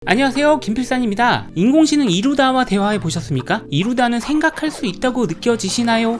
안녕하세요, 김필산입니다. 인공지능 이루다와 대화해 보셨습니까? 이루다는 생각할 수 있다고 느껴지시나요?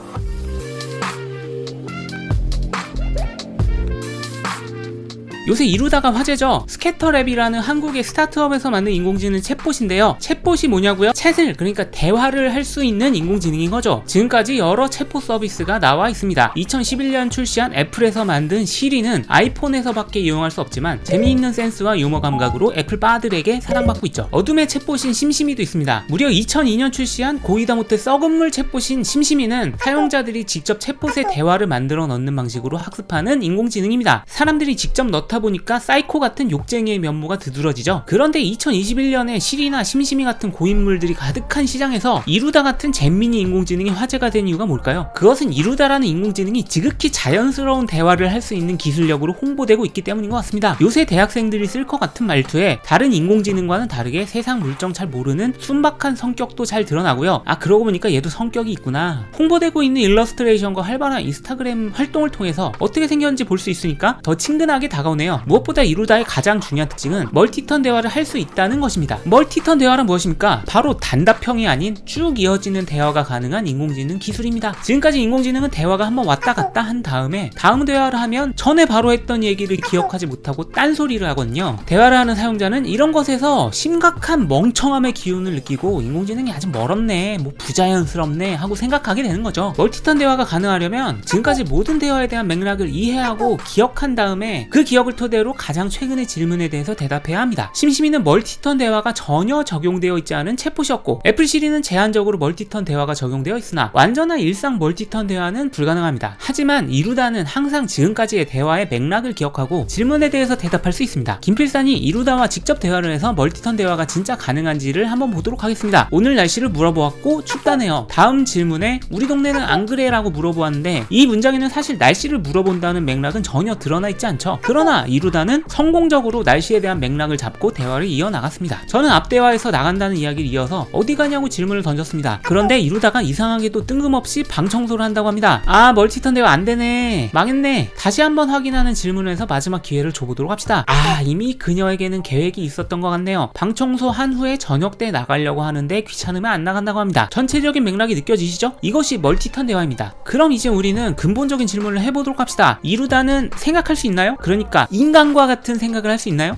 요새 이루다가 화제죠. 스캐터랩이라는 한국의 스타트업에서 만든 인공지능 챗봇인데요. 챗봇이 뭐냐고요? 챗을, 그러니까 대화를 할 수 있는 인공지능인 거죠. 지금까지 여러 챗봇 서비스가 나와 있습니다. 2011년 출시한 애플에서 만든 시리는 아이폰에서밖에 이용할 수 없지만 재미있는 센스와 유머 감각으로 애플 바들에게 사랑받고 있죠. 어둠의 챗봇인 심심이도 있습니다. 무려 2002년 출시한 고이다 못해 썩은 물 챗봇인 심심이는 사용자들이 직접 챗봇의 대화를 만들어 넣는 방식으로 학습하는 인공지능입니다. 사람들이 직접 넣다 보니까 사이코 같은 욕쟁이의 면모가 두드러지죠. 그런데 2021년에 시리나 심심이 같은 고인물들이 가득한 시장에서 이루다 같은 잼미니 인공지능이 화제가 된 이유가 뭘까요? 그것은 이루다라는 인공지능이 지극히 자연스러운 대화를 할 수 있는 기술력으로 홍보되고 있기 때문인 것 같습니다. 요새 대학생들이 쓸 것 같은 말투에 다른 인공지능과는 다르게 세상 물정 잘 모르는 순박한 성격도 잘 드러나고요. 아, 그러고 보니까 얘도 성격이 있구나. 홍보되고 있는 일러스트레이션과 활발한 인스타그램 활동을 통해서 어떻게 생겼는지 볼 수 있으니까 더 친근하게 다가오네요. 무엇보다 이루다의 가장 중요한 특징은 멀티턴 대화를 할 수 있다는 것입니다. 멀티턴 대화란 무엇입니까? 바로 단답형이 아닌 쭉 이어지는 대화가 가능한 인공지능 기술입니다. 지금까지 인공지능은 대화가 한번 왔다 갔다 한 다음에 다음 대화를 하면 전에 바로 했던 얘기를 기억하지 못하고 딴소리를 하거든요. 대화를 하는 사용자는 이런 것에서 심각한 멍청함의 기운을 느끼고 인공지능이 아직 멀었네, 뭐 부자연스럽네 하고 생각하게 되는 거죠. 멀티턴 대화가 가능하려면 지금까지 모든 대화에 대한 맥락을 이해하고 기억한 다음에 그 기억을 토대로 가장 최근의 질문에 대해서 대답해야 합니다. 심심이는 멀티턴 대화가 전혀 적용되어 있지 않은 챗봇이었고, 애플 시리는 제한적으로 멀티턴 대화가 적용되어 있으나 완전한 일상 멀티턴 대화는 불가능합니다. 하지만 이루다는 항상 지금까지의 대화의 맥락을 기억하고 질문에 대해서 대답할 수 있습니다. 김필산이 이루다와 직접 대화를 해서 멀티턴 대화가 진짜 가능한지를 한번 보도록 하겠습니다. 오늘 날씨를 물어보았고 춥다네요. 다음 질문에 우리 동네는 안 그래? 라고 물어보았는데 이 문장에는 사실 날씨를 물어본다는 맥락은 전혀 드러나 있지 않죠. 그러나 이루다는 성공적으로 날씨에 대한 맥락을 잡고 대화를 이어나갔습니다. 저는 앞 대화에서 나간다는 이야기를 이어서 어디 가냐고 질문을 던졌습니다. 그런데 이루다가 이상하게도 뜬금없이 방 청소를 한다고 합니다. 아, 멀티턴 대화 안 되네, 망했네. 다시 한번 확인하는 질문을 해서 마지막 기회를 줘보도록 합시다. 아, 이미 그녀에게는 계획이 있었던 것 같네요. 방 청소한 후에 저녁 때 나가려고 하는데 귀찮으면 안 나간다고 합니다. 전체적인 맥락이 느껴지시죠? 이것이 멀티턴 대화입니다. 그럼 이제 우리는 근본적인 질문을 해보도록 합시다. 이루다는 생각할 수 있나요? 그러니까 인간과 같은 생각을 할 수 있나요?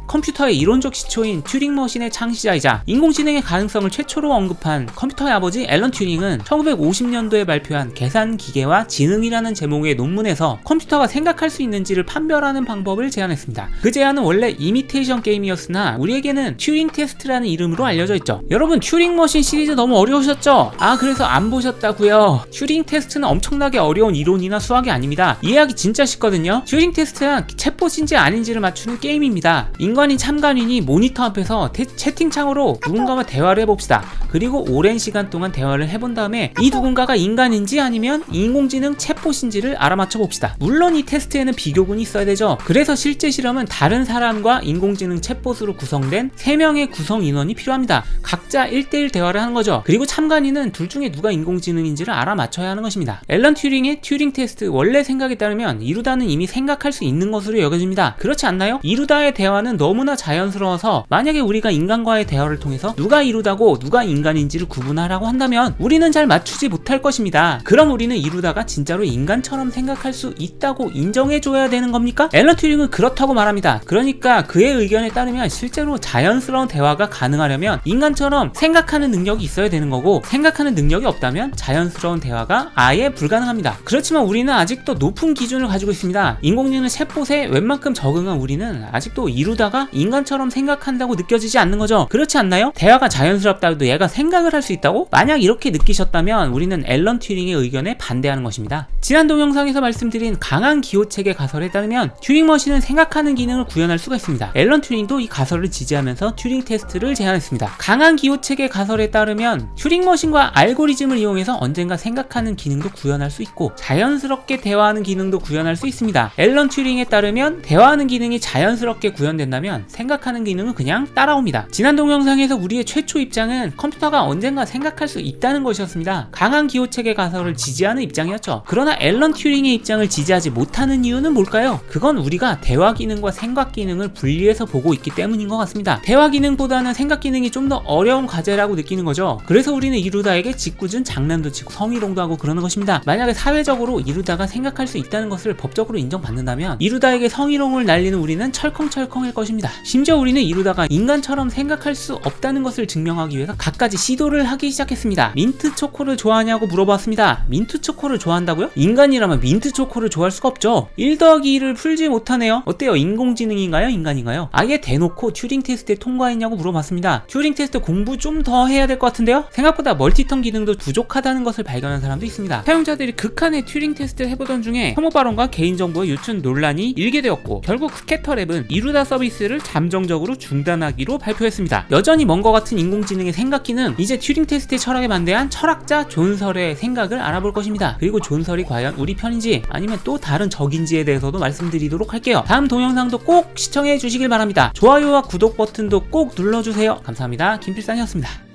컴퓨터의 이론적 시초인 튜링 머신의 창시자이자 인공지능의 가능성을 최초로 언급한 컴퓨터의 아버지 앨런 튜링은 1950년도에 발표한 계산 기계와 지능이라는 제목의 논문에서 컴퓨터가 생각할 수 있는지를 판별하는 방법을 제안했습니다. 그 제안은 원래 이미테이션 게임이었으나 우리에게는 튜링 테스트라는 이름으로 알려져 있죠. 여러분, 튜링 머신 시리즈 너무 어려우셨죠? 아, 그래서 안 보셨다고요? 튜링 테스트는 엄청나게 어려운 이론이나 수학이 아닙니다. 이해하기 진짜 쉽거든요. 튜링 테스트는 챗봇인지 아닌지를 맞추는 게임입니다. 인간인 참관인이 모니터 앞에서 채팅창으로 누군가와 대화를 해봅시다. 그리고 오랜 시간 동안 대화를 해본 다음에 이 누군가가 인간인지 아니면 인공지능 챗봇인지를 알아맞혀 봅시다. 물론 이 테스트에는 비교군이 있어야 되죠. 그래서 실제 실험은 다른 사람과 인공지능 챗봇으로 구성된 3명의 구성 인원이 필요합니다. 각자 1대1 대화를 하는 거죠. 그리고 참관인은 둘 중에 누가 인공지능인지를 알아맞혀야 하는 것입니다. 앨런 튜링의 튜링 테스트 원래 생각에 따르면 이루다는 이미 생각할 수 있는 것으로 여겨집니다. 그렇지 않나요? 이루다의 대화는 너무나 자연스러워서 만약에 우리가 인간과의 대화를 통해서 누가 이루다고 누가 인간인지를 구분하라고 한다면 우리는 잘 맞추지 못할 것입니다. 그럼 우리는 이루다가 진짜로 인간처럼 생각할 수 있다고 인정해줘야 되는 겁니까? 앨런 튜링은 그렇다고 말합니다. 그러니까 그의 의견에 따르면 실제로 자연스러운 대화가 가능하려면 인간처럼 생각하는 능력이 있어야 되는 거고, 생각하는 능력이 없다면 자연스러운 대화가 아예 불가능합니다. 그렇지만 우리는 아직도 높은 기준을 가지고 있습니다. 인공지능 챗봇에 웬만큼 적응한 우리는 아직도 이루다가 인간처럼 생각한다고 느껴지지 않는 거죠. 그렇지 않나요? 대화가 자연스럽다 해도 얘가 생각을 할 수 있다고? 만약 이렇게 느끼셨다면 우리는 앨런 튜링의 의견에 반대하는 것입니다. 지난 동영상에서 말씀드린 강한 기호책의 가설에 따르면 튜링 머신은 생각하는 기능을 구현할 수가 있습니다. 앨런 튜링도 이 가설을 지지하면서 튜링 테스트를 제안했습니다. 강한 기호책의 가설에 따르면 튜링 머신과 알고리즘을 이용해서 언젠가 생각하는 기능도 구현할 수 있고 자연스럽게 대화하는 기능도 구현할 수 있습니다. 앨런 튜링에 따르면 대화하는 기능이 자연스럽게 구현된다면 만든다면 생각하는 기능은 그냥 따라옵니다. 지난 동영상에서 우리의 최초 입장은 컴퓨터가 언젠가 생각할 수 있다는 것이었습니다. 강한 기호체계 가설을 지지하는 입장이었죠. 그러나 앨런 튜링의 입장을 지지하지 못하는 이유는 뭘까요? 그건 우리가 대화 기능과 생각 기능을 분리해서 보고 있기 때문인 것 같습니다. 대화 기능보다는 생각 기능이 좀 더 어려운 과제라고 느끼는 거죠. 그래서 우리는 이루다에게 짓궂은 장난도 치고 성희롱도 하고 그러는 것입니다. 만약에 사회적으로 이루다가 생각할 수 있다는 것을 법적으로 인정받는다면 이루다에게 성희롱을 날리는 우리는 철컹철컹할 것입니다. 심지어 우리는 이루다가 인간처럼 생각할 수 없다는 것을 증명하기 위해서 갖가지 시도를 하기 시작했습니다. 민트 초코를 좋아하냐고 물어봤습니다. 민트 초코를 좋아한다고요? 인간이라면 민트 초코를 좋아할 수가 없죠. 1+2를 풀지 못하네요. 어때요? 인공지능인가요? 인간인가요? 아예 대놓고 튜링 테스트에 통과했냐고 물어봤습니다. 튜링 테스트 공부 좀 더 해야 될 것 같은데요? 생각보다 멀티턴 기능도 부족하다는 것을 발견한 사람도 있습니다. 사용자들이 극한의 튜링 테스트를 해보던 중에 혐오 발언과 개인정보의 유출 논란이 일게 되었고 결국 스캐터랩은 이루다 서비스를 잠정적으로 중단하기로 발표했습니다. 여전히 먼 것 같은 인공지능의 생각기는 이제 튜링 테스트의 철학에 반대한 철학자 존 설의 생각을 알아볼 것입니다. 그리고 존 설이 과연 우리 편인지 아니면 또 다른 적인지에 대해서도 말씀드리도록 할게요. 다음 동영상도 꼭 시청해 주시길 바랍니다. 좋아요와 구독 버튼도 꼭 눌러주세요. 감사합니다. 김필상이었습니다.